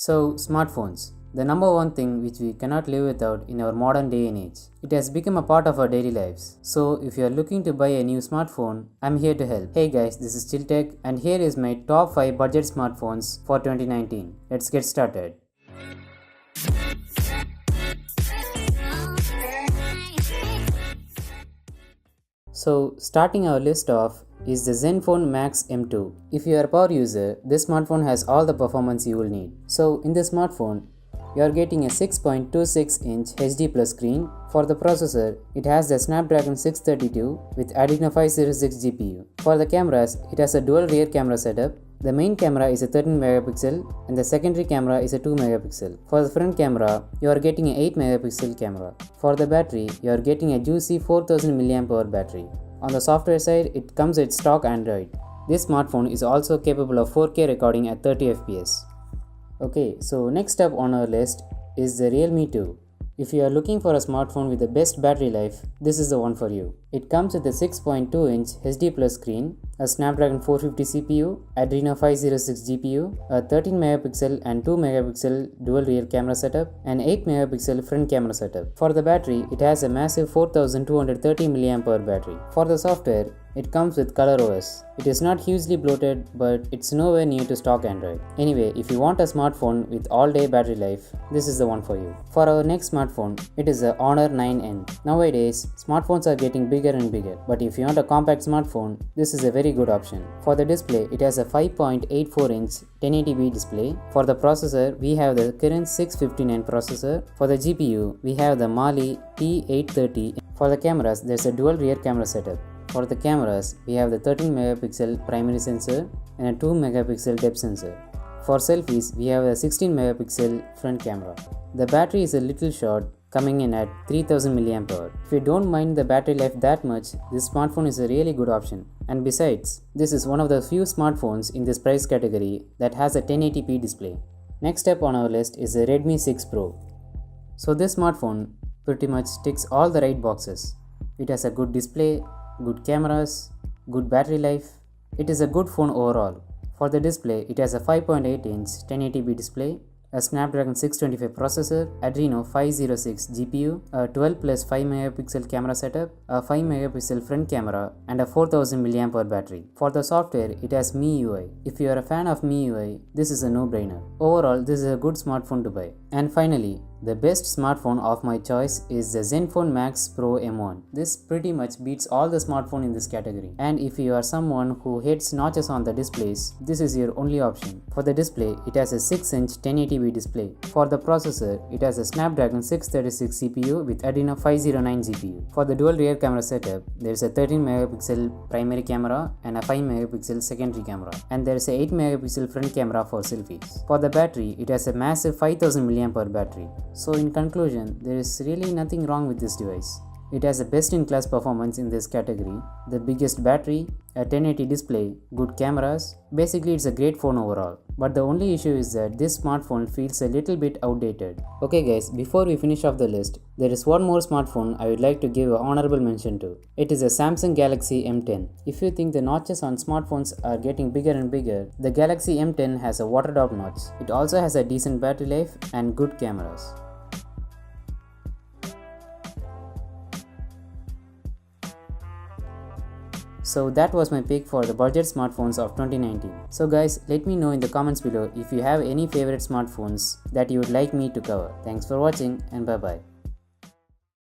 So, smartphones, the number one thing which we cannot live without in our modern day and age. It has become a part of our daily lives. So, if you are looking to buy a new smartphone, I'm here to help. Hey guys, this is Chiltech and here is my top 5 budget smartphones for 2019. Let's get started. So, starting our list off is the Zenfone Max M2. If you are a power user, this smartphone has all the performance you will need. So, in this smartphone, you are getting a 6.26-inch HD Plus screen. For the processor, it has the Snapdragon 632 with Adreno 506 GPU. For the cameras, it has a dual rear camera setup. The main camera is a 13 megapixel and the secondary camera is a 2 megapixel. For the front camera, you are getting an 8 megapixel camera. For the battery, you are getting a juicy 4000 mAh battery. On the software side, it comes with stock Android. This smartphone is also capable of 4K recording at 30 fps. Okay, so next up on our list is the Realme 2. If you are looking for a smartphone with the best battery life, this is the one for you. It comes with a 6.2-inch HD Plus screen, a Snapdragon 450 CPU, Adreno 506 GPU, a 13 megapixel and 2 megapixel dual rear camera setup, and 8 megapixel front camera setup. For the battery, it has a massive 4230 mAh battery. For the software, it comes with ColorOS. It is not hugely bloated, but it's nowhere near to stock Android. Anyway, if you want a smartphone with all-day battery life, this is the one for you. For our next smartphone, it is the Honor 9N. Nowadays, smartphones are getting bigger and bigger, but if you want a compact smartphone, this is a very good option. For the display, it has a 5.84-inch 1080p display. For the processor, we have the Kirin 659 processor. For the GPU, we have the Mali T830. For the cameras, there's a dual rear camera setup. For the cameras, we have the 13 megapixel primary sensor and a 2 megapixel depth sensor. For selfies, we have a 16 megapixel front camera. The battery is a little short, coming in at 3000 mAh. If you don't mind the battery life that much, this smartphone is a really good option. And besides, this is one of the few smartphones in this price category that has a 1080p display. Next up on our list is the Redmi 6 Pro. So this smartphone pretty much ticks all the right boxes. It has a good display, good cameras, good battery life. It is a good phone overall. For the display, it has a 5.8-inch 1080p display, a Snapdragon 625 processor, Adreno 506 GPU, a 12 plus 5 megapixel camera setup, a 5 megapixel front camera, and a 4000 mAh battery. For the software, it has MIUI. If you are a fan of MIUI, this is a no-brainer. Overall, this is a good smartphone to buy. And finally, the best smartphone of my choice is the Zenfone Max Pro M1. This pretty much beats all the smartphone in this category. And if you are someone who hates notches on the displays, this is your only option. For the display, it has a 6-inch 1080p display. For the processor, it has a Snapdragon 636 CPU with Adreno 509 GPU. For the dual rear camera setup, there is a 13 megapixel primary camera and a 5 megapixel secondary camera. And there is a 8 megapixel front camera for selfies. For the battery, it has a massive 5000 mAh battery. So in conclusion, there is really nothing wrong with this device. It has the best-in-class performance in this category, the biggest battery, a 1080 display, good cameras. Basically, it's a great phone overall. But the only issue is that this smartphone feels a little bit outdated. Okay guys, before we finish off the list, there is one more smartphone I would like to give an honorable mention to. It is a Samsung Galaxy M10. If you think the notches on smartphones are getting bigger and bigger, the Galaxy M10 has a water-drop notch. It also has a decent battery life and good cameras. So that was my pick for the budget smartphones of 2019. So guys, let me know in the comments below if you have any favorite smartphones that you would like me to cover. Thanks for watching and bye bye.